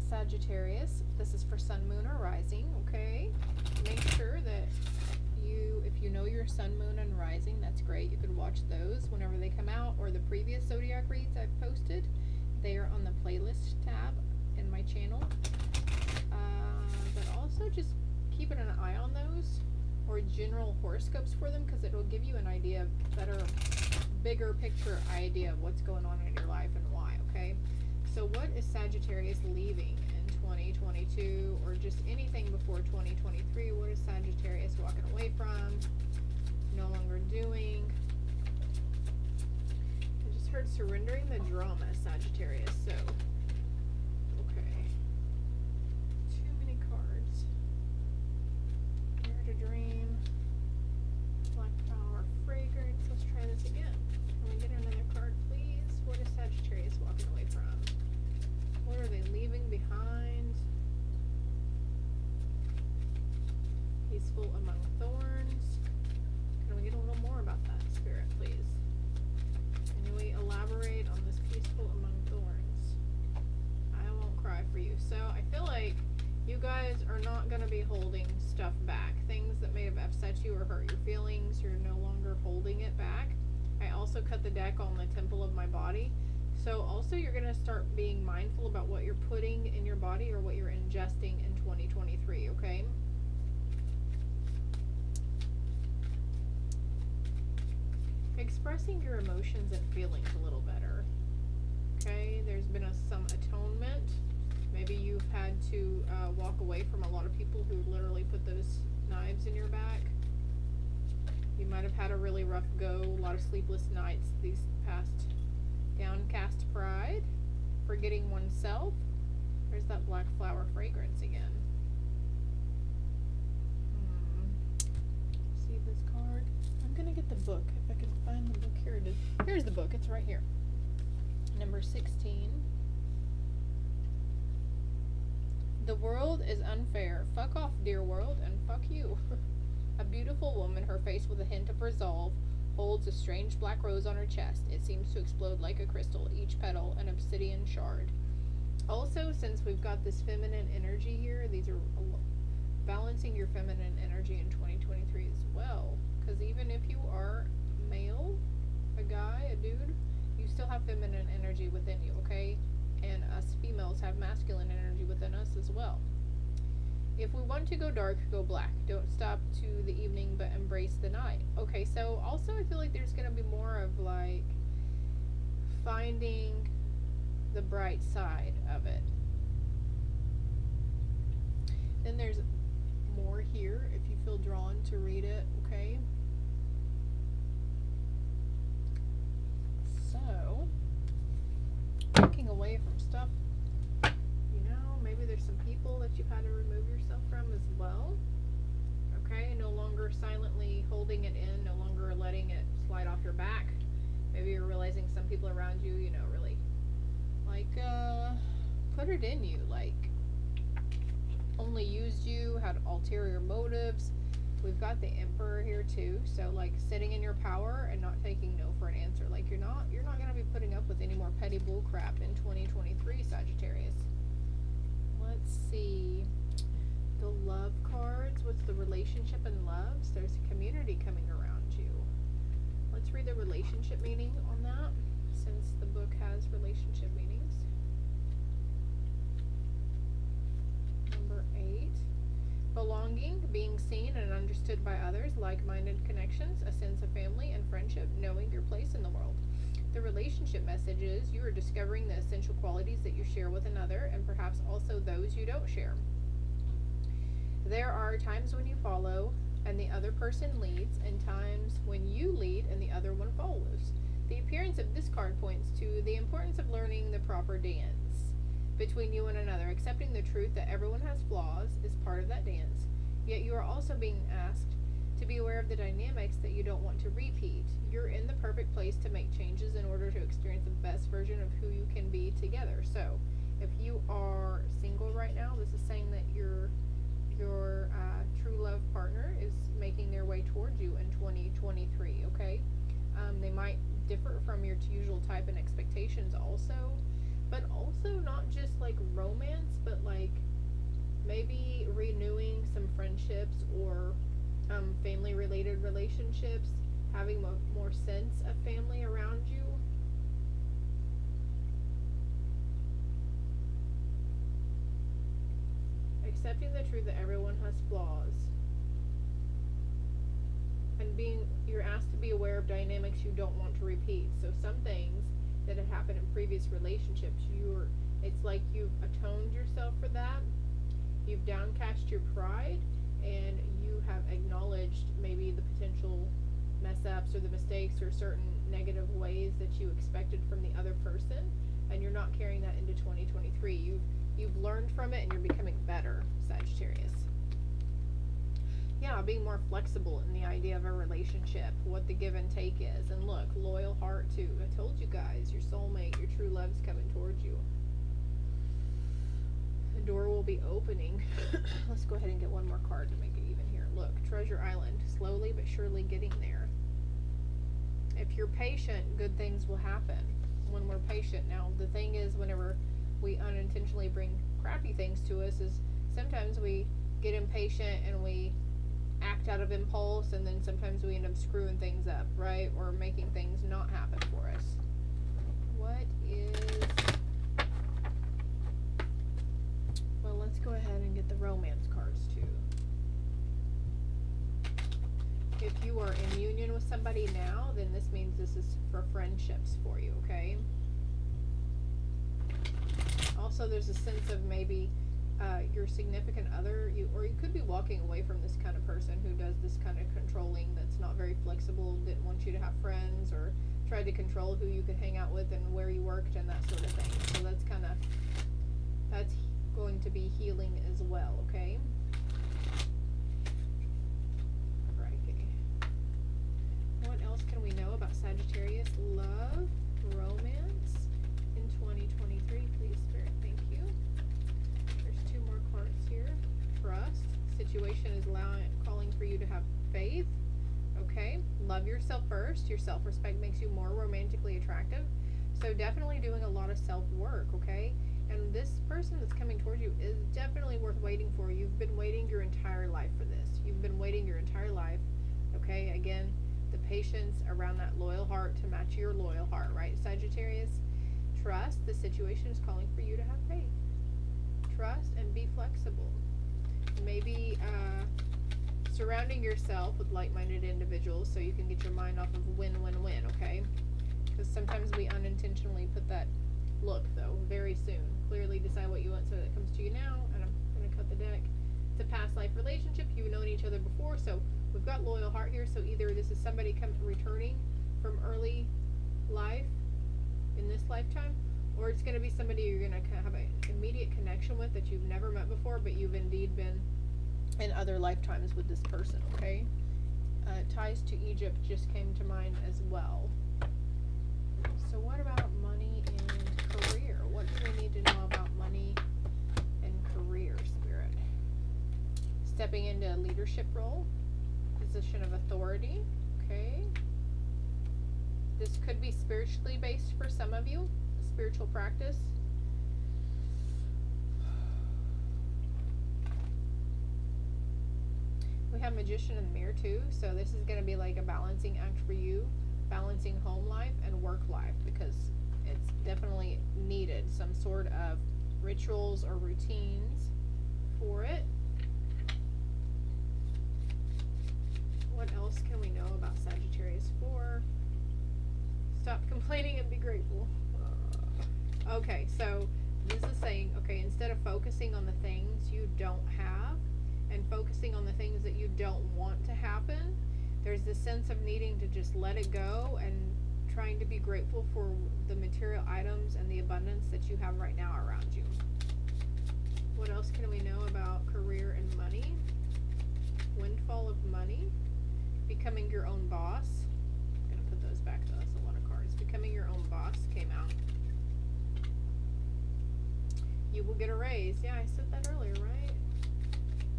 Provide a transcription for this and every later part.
Sagittarius. This is for sun, moon, or rising, okay? Make sure that if you know your sun, moon, and rising, that's great. You could watch those whenever they come out, or the previous zodiac reads I've posted. They are on the playlist tab in my channel. But also just keeping an eye on those, or general horoscopes for them, because it will give you an idea, better, bigger picture idea of what's going on in your life and why, okay? So what is Sagittarius leaving in 2022, or just anything before 2023? What is Sagittarius walking away from, no longer doing? I just heard surrendering the drama, Sagittarius, so, okay. Too many cards. Dare to dream. Black flower fragrance. Let's try this again. Can we get another card, please? What is Sagittarius walking away from? What are they leaving behind? Peaceful among thorns. Can we get a little more about that, Spirit, please? Can we elaborate on this peaceful among thorns? I won't cry for you. So I feel like you guys are not going to be holding stuff back. Things that may have upset you or hurt your feelings, you're no longer holding it back. I also cut the deck on the temple of my body. So also you're going to start being mindful about what you're putting in your body or what you're ingesting in 2023, okay? Expressing your emotions and feelings a little better, okay? There's been some atonement. Maybe you've had to walk away from a lot of people who literally put those knives in your back. You might have had a really rough go, a lot of sleepless nights these past. Downcast pride, forgetting oneself. There's that black flower fragrance again. See this card? I'm gonna get the book if I can find the book. Here it is. Here's the book. It's right here. Number 16. The world is unfair. Fuck off, dear world, and fuck you. A beautiful woman, her face with a hint of resolve, holds a strange black rose on her chest. It seems to explode like a crystal, each petal an obsidian shard. Also, since we've got this feminine energy here, these are balancing your feminine energy in 2023 as well. Because even if you are male, a guy, a dude, you still have feminine energy within you, okay? And us females have masculine energy within us as well. If we want to go dark, go black. Don't stop to the evening, but embrace the night. Okay, so also I feel like there's going to be more of like finding the bright side of it. Then there's more here if you feel drawn to read it, okay? So, walking away from stuff. Maybe there's some people that you've had to remove yourself from as well. Okay, no longer silently holding it in, no longer letting it slide off your back. Maybe you're realizing some people around you, you know, really like put it in you, like only used you, had ulterior motives. We've got the Emperor here too, so like sitting in your power and not taking no for an answer. Like you're not going to be putting up with any more petty bull crap in 2023, Sagittarius. Let's see. The love cards. What's the relationship and loves? There's a community coming around you. Let's read the relationship meaning on that, since the book has relationship meanings. Number 8. Belonging, being seen and understood by others, like-minded connections, a sense of family and friendship, knowing your place in the world. The relationship message is you are discovering the essential qualities that you share with another, and perhaps also those you don't share. There are times when you follow and the other person leads, and times when you lead and the other one follows. The appearance of this card points to the importance of learning the proper dance between you and another. Accepting the truth that everyone has flaws is part of that dance, yet you are also being asked to be aware of the dynamics that you don't want to repeat. You're in the perfect place to make changes in order to experience the best version of who you can be together. So, if you are single right now, this is saying that your true love partner is making their way towards you in 2023, okay? They might differ from your usual type and expectations also, but also not just like romance, but like maybe renewing some friendships or family related relationships, having more sense of family around you. Accepting the truth that everyone has flaws. And you're asked to be aware of dynamics you don't want to repeat. So some things that had happened in previous relationships, it's like you've atoned yourself for that. You've downcast your pride, and you have acknowledged maybe the potential mess ups or the mistakes or certain negative ways that you expected from the other person, and you're not carrying that into 2023. You've learned from it and you're becoming better, Sagittarius. Yeah, being more flexible in the idea of a relationship, what the give and take is. And look, loyal heart too. I told you guys, your soulmate, your true love's coming towards you. The door will be opening. Let's go ahead and get one more card to make it even here. Look, Treasure Island, slowly but surely getting there. If you're patient, good things will happen when we're patient. Now, the thing is, whenever we unintentionally bring crappy things to us, is sometimes we get impatient and we act out of impulse, and then sometimes we end up screwing things up, right? Or making things not happen for us. What is... Well, let's go ahead and get the romance cards too. If you are in union with somebody now, then this means this is for friendships for you, okay? Also, there's a sense of maybe your significant other, or you could be walking away from this kind of person who does this kind of controlling, that's not very flexible, didn't want you to have friends, or tried to control who you could hang out with and where you worked and that sort of thing. So that's going to be healing as well, okay? Righty. What else can we know about Sagittarius love, romance in 2023? Please, Spirit, thank you. There's two more cards here. Trust. Situation is calling for you to have faith. Okay. Love yourself first. Your self-respect makes you more romantically attractive. So definitely doing a lot of self-work, okay? And this person that's coming towards you is definitely worth waiting for. You've been waiting your entire life for this. You've been waiting your entire life, okay? Again, the patience around that loyal heart to match your loyal heart, right, Sagittarius? Trust. The situation is calling for you to have faith. Trust and be flexible. Maybe surrounding yourself with like-minded individuals so you can get your mind off of win-win-win, okay? Because sometimes we unintentionally put that, look though, very soon. Clearly decide what you want so that comes to you now, and I'm going to cut the deck. It's a past life relationship. You've known each other before, so we've got loyal heart here, so either this is somebody returning from early life in this lifetime, or it's going to be somebody you're going to have an immediate connection with that you've never met before, but you've indeed been in other lifetimes with this person, okay? Ties to Egypt just came to mind as well. So what about money and career? What do we need to know about money and career, Spirit? Stepping into a leadership role, position of authority, okay? This could be spiritually based for some of you, a spiritual practice. We have Magician in the Mirror too, so this is going to be like a balancing act for you, balancing home life and work life, because it's definitely needed some sort of rituals or routines for it. What else can we know about Sagittarius 4? Stop complaining and be grateful. Okay, so this is saying, okay, instead of focusing on the things you don't have and focusing on the things that you don't want to happen, there's this sense of needing to just let it go and trying to be grateful for the material items and the abundance that you have right now around you. What else can we know about career and money? Windfall of money. Becoming your own boss. I'm going to put those back. That's a lot of cards. Becoming your own boss came out. You will get a raise. Yeah, I said that earlier, right?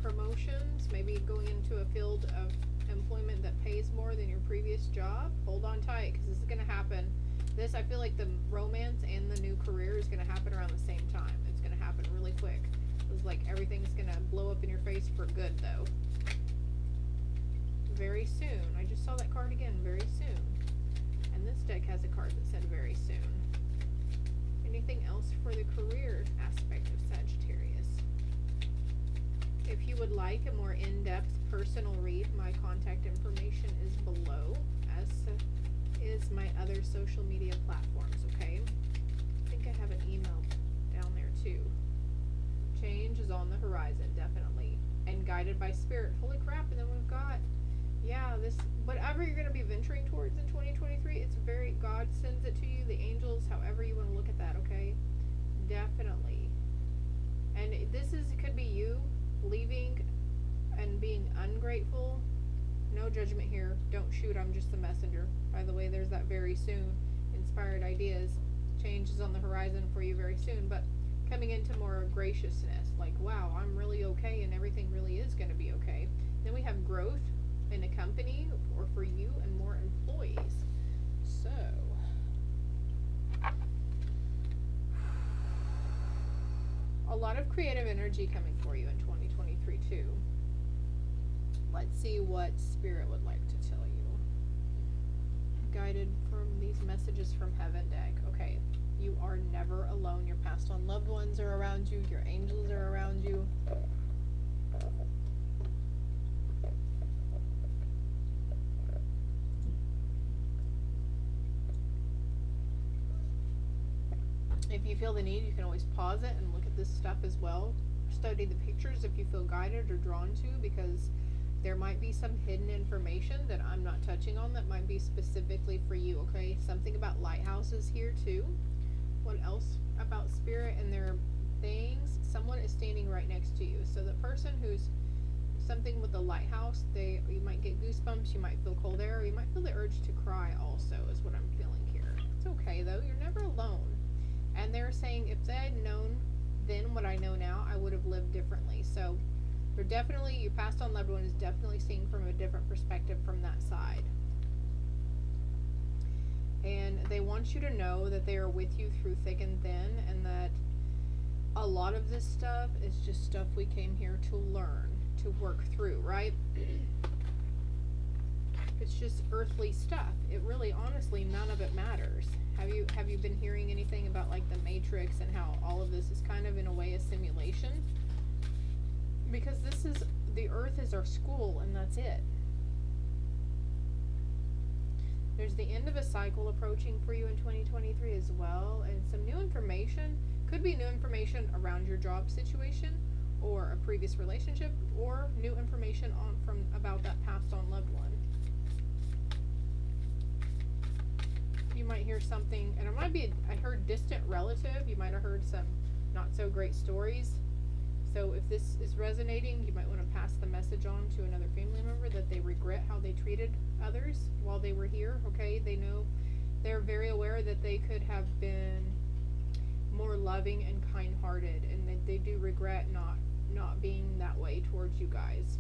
Promotions, maybe going into a field of employment that pays more than your previous job. Hold on tight, because this is going to happen. This, I feel like the romance and the new career is going to happen around the same time. It's going to happen like everything's gonna blow up in your face for good, though. Very soon. I just saw that card again. Very soon. And this deck has a card that said very soon. Anything else for the career aspect of Sagittarius? If you would like a more in-depth personal read, my contact information is below, as is my other social media platforms, okay? I think I have an email down there too. Change is on the horizon, definitely. And guided by spirit. Holy crap, and then we've got, yeah, this, whatever you're going to be venturing towards in 2023, it's very, God sends it to you, the angels, however you want to look at that, okay? Definitely. And this is, it could be you leaving and being ungrateful. No judgment here. Don't shoot, I'm just the messenger. By the way, there's that very soon. Inspired ideas. Change is on the horizon for you very soon, but coming into more graciousness. Like, wow, I'm really okay and everything really is going to be okay. Then we have growth in a company or for you and more employees. So, a lot of creative energy coming for you in 2023 too. Let's see what Spirit would like to tell you. Guided from these messages from Heaven deck. Okay, you are never alone. Your passed on loved ones are around you. Your angels are around you. If you feel the need, you can always pause it and look at this stuff as well. Study the pictures if you feel guided or drawn to, because there might be some hidden information that I'm not touching on that might be specifically for you, okay? Something about lighthouses here too. What else about Spirit and their things? Someone is standing right next to you. So the person who's something with the lighthouse, you might get goosebumps, you might feel cold air, or you might feel the urge to cry also, is what I'm feeling here. It's okay though, you're never alone. And they're saying if they had known then what I know now, I would have lived differently. So they're definitely, your passed on loved one is definitely seeing from a different perspective from that side. And they want you to know that they are with you through thick and thin, and that a lot of this stuff is just stuff we came here to learn, to work through, right? It's just earthly stuff. It really, honestly, none of it matters. Have you been hearing anything about like the Matrix and how all of this is kind of in a way a simulation? Because this is, the earth is our school and that's it. There's the end of a cycle approaching for you in 2023 as well, and some new information. Could be new information around your job situation or a previous relationship, or new information about that passed on loved one. You might hear something, and it might be, I heard distant relative. You might have heard some not so great stories. So if this is resonating, you might want to pass the message on to another family member that they regret how they treated others while they were here, okay? They know, they're very aware that they could have been more loving and kind-hearted, and they do regret not being that way towards you guys.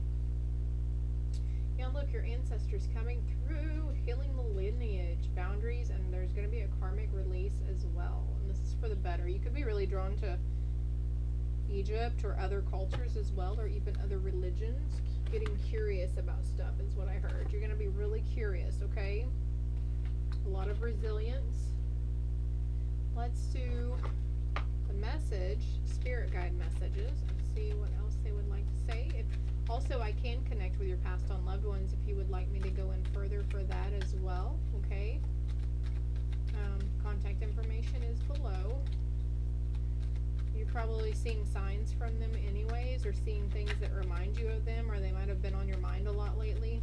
Yeah, look, your ancestors coming through, healing the lineage, boundaries, and there's going to be a karmic release as well. And this is for the better. You could be really drawn to Egypt or other cultures as well, or even other religions. Getting curious about stuff is what I heard. You're going to be really curious, okay? A lot of resilience. Let's do the message, spirit guide messages, and see what else they would like to say. Also, I can connect with your passed on loved ones if you would like me to go in further for that as well, okay? Contact information is below. You're probably seeing signs from them anyways, or seeing things that remind you of them, or they might have been on your mind a lot lately.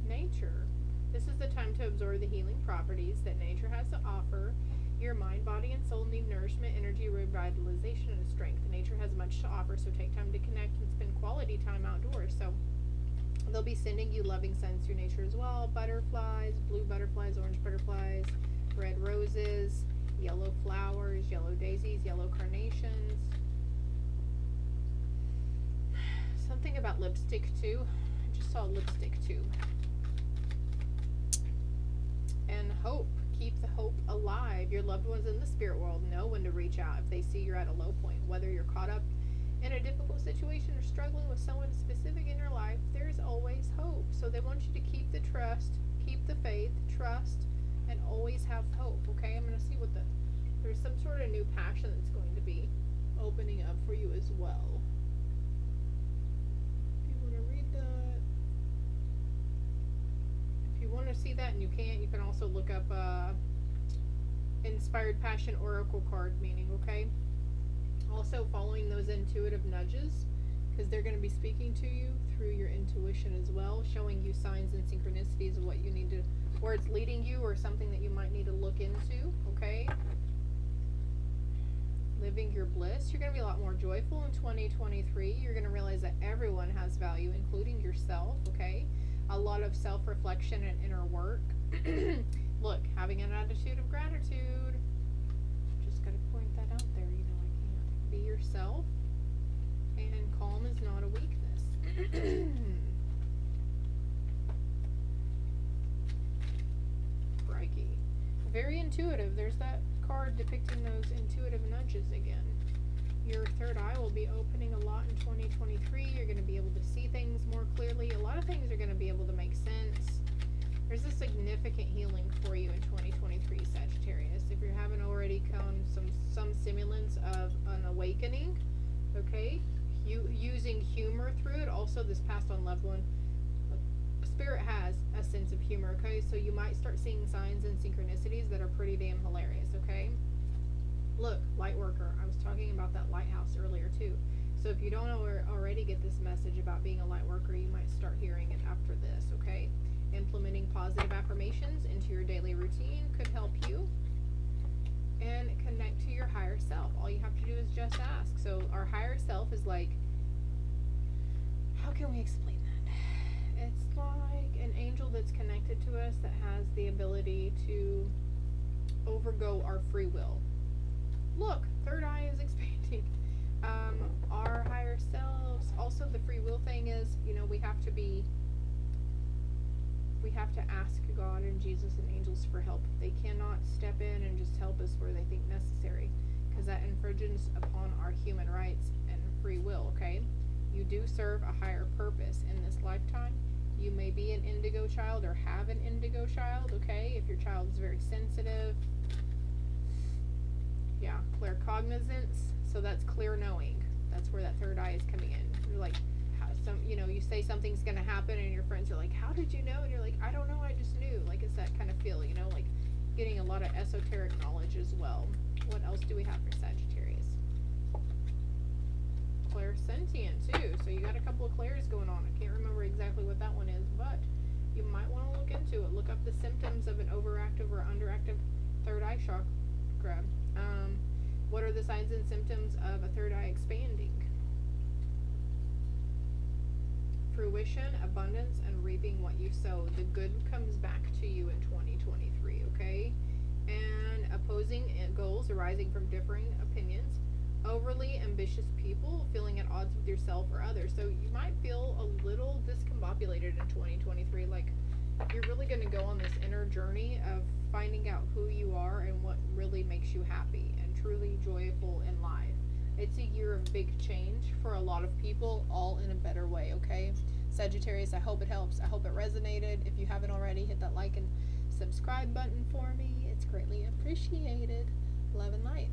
Nature. This is the time to absorb the healing properties that nature has to offer. Your mind, body, and soul need nourishment, energy, revitalization, and strength. Nature has much to offer, so take time to connect and spend quality time outdoors. So they'll be sending you loving signs through nature as well. Butterflies, blue butterflies, orange butterflies, red roses, yellow flowers, yellow daisies, yellow carnations. Something about lipstick too. I just saw a lipstick tube. And hope. Keep the hope alive. Your loved ones in the spirit world know when to reach out if they see you're at a low point. Whether you're caught up in a difficult situation or struggling with someone specific in your life, there's always hope. So they want you to keep the trust, keep the faith, trust, and always have hope, okay? I'm going to see what there's some sort of new passion that's going to be opening up for you as well. If you want to read that. If you want to see that and you can't, you can also look up Inspired Passion Oracle card meaning, okay? Also following those intuitive nudges, because they're going to be speaking to you through your intuition as well, showing you signs and synchronicities of what you need to, where it's leading you, or something that you might need to look into, okay? Living your bliss. You're going to be a lot more joyful in 2023. You're going to realize that everyone has value, including yourself, okay? A lot of self-reflection and inner work. Look, having an attitude of gratitude. Just got to point that out there. You know, I can't. Be yourself. And calm is not a weakness. Crikey. Very intuitive. There's that card depicting those intuitive nudges again. Your third eye will be opening a lot in 2023. You're going to be able to see things more clearly. A lot of things are going to be able to make sense. There's a significant healing for you in 2023, Sagittarius. If you haven't already come some semblance of an awakening, okay? Using humor through it. Also, this passed on loved one. Spirit has a sense of humor, okay? So you might start seeing signs and synchronicities that are pretty damn hilarious, okay? Look, light worker. I was talking about that lighthouse earlier too. So if you don't already get this message about being a light worker, you might start hearing it after this, okay? Implementing positive affirmations into your daily routine could help you. And connect to your higher self. All you have to do is just ask. So our higher self is like, how can we explain that? It's like an angel that's connected to us that has the ability to overgo our free will. Look, third eye is expanding. Our higher selves. Also, the free will thing is, you know, we have to ask God and Jesus and angels for help. They cannot step in and just help us where they think necessary, because that infringes upon our human rights and free will, okay? You do serve a higher purpose in this lifetime. You may be an indigo child or have an indigo child, okay? If your child is very sensitive. Yeah, claircognizance. So that's clear knowing. That's where that third eye is coming in. You're like, you know, you say something's going to happen and your friends are like, how did you know? And you're like, I don't know, I just knew. Like, it's that kind of feel, you know, like getting a lot of esoteric knowledge as well. What else do we have for Sagittarius? Clairsentient too. So you got a couple of clairs going on. I can't remember exactly what that one is, but you might want to look into it. Look up the symptoms of an overactive or underactive third eye chakra. What are the signs and symptoms of a third eye expanding? Fruition, abundance, and reaping what you sow. The good comes back to you in 2023, okay? And opposing goals arising from differing opinions. Overly ambitious people feeling at odds with yourself or others. So you might feel a little discombobulated in 2023. Like, you're really going to go on this inner journey of finding out who you are and what really makes you happy and truly joyful in life. It's a year of big change for a lot of people, all in a better way, okay? Sagittarius, I hope it helps. I hope it resonated. If you haven't already, hit that like and subscribe button for me. It's greatly appreciated. Love and light.